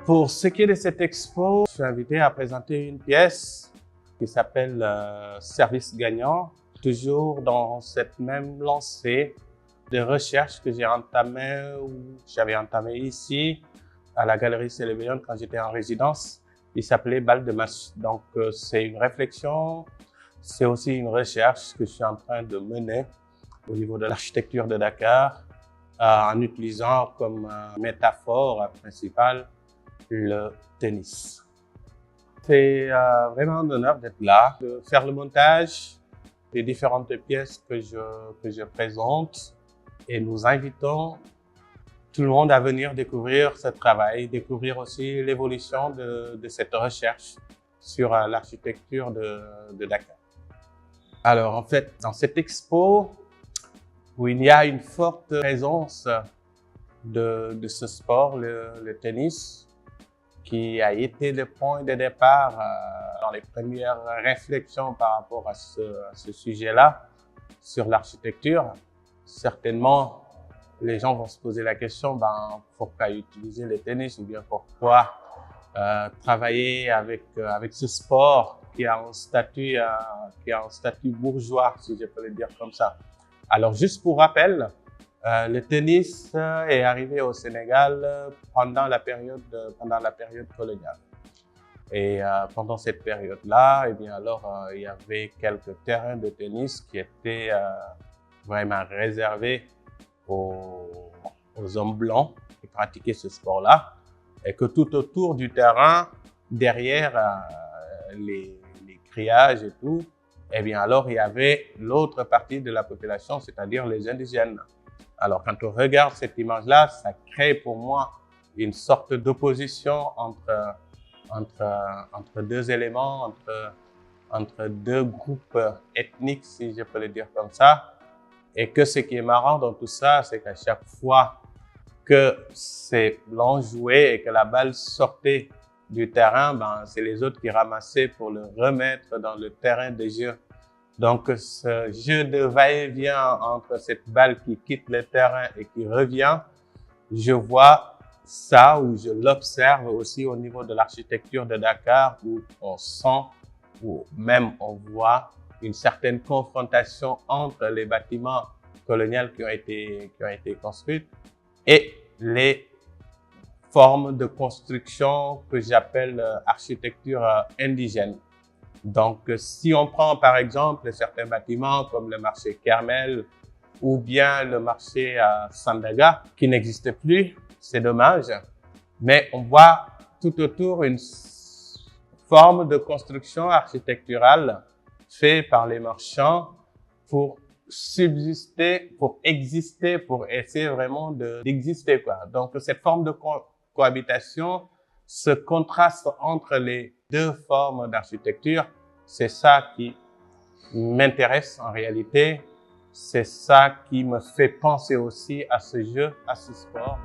Pour ce qui est de cette expo, je suis invité à présenter une pièce qui s'appelle Service gagnant, toujours dans cette même lancée de recherche que j'avais entamé ici à la Galerie Célébéon quand j'étais en résidence. Il s'appelait Balle de Masse. Donc c'est une réflexion, c'est aussi une recherche que je suis en train de mener au niveau de l'architecture de Dakar en utilisant comme métaphore principale le tennis. C'est vraiment un honneur d'être là, de faire le montage des différentes pièces que je présente et nous invitons tout le monde à venir découvrir ce travail, découvrir aussi l'évolution de cette recherche sur l'architecture de Dakar. Alors en fait, dans cette expo, où il y a une forte présence de ce sport, le tennis, qui a été le point de départ dans les premières réflexions par rapport à ce sujet-là, sur l'architecture. Certainement, les gens vont se poser la question, pourquoi utiliser le tennis ou bien pourquoi travailler avec ce sport qui a un statut bourgeois, si je peux le dire comme ça. Alors, juste pour rappel, le tennis est arrivé au Sénégal pendant la période coloniale. Et pendant cette période-là, il y avait quelques terrains de tennis qui étaient vraiment réservés aux hommes blancs qui pratiquaient ce sport-là, et que tout autour du terrain, derrière les grillages et tout, il y avait l'autre partie de la population, c'est-à-dire les indigènes. Alors, quand on regarde cette image-là, ça crée pour moi une sorte d'opposition entre deux éléments, entre deux groupes ethniques, si je peux le dire comme ça. Et que ce qui est marrant dans tout ça, c'est qu'à chaque fois que l'on jouait et que la balle sortait du terrain, c'est les autres qui ramassaient pour le remettre dans le terrain de jeu. Donc, ce jeu de va-et-vient entre cette balle qui quitte le terrain et qui revient, je vois ça, ou je l'observe aussi au niveau de l'architecture de Dakar, où on sent, ou même on voit une certaine confrontation entre les bâtiments coloniaux qui ont été construits et les formes de construction que j'appelle architecture indigène. Donc, si on prend par exemple certains bâtiments comme le marché Kermel ou bien le marché Sandaga qui n'existe plus, c'est dommage, mais on voit tout autour une forme de construction architecturale faite par les marchands pour subsister, pour exister, pour essayer vraiment d'exister, quoi. Donc, cette forme de cohabitation, ce contraste entre les deux formes d'architecture, c'est ça qui m'intéresse en réalité. C'est ça qui me fait penser aussi à ce jeu, à ce sport.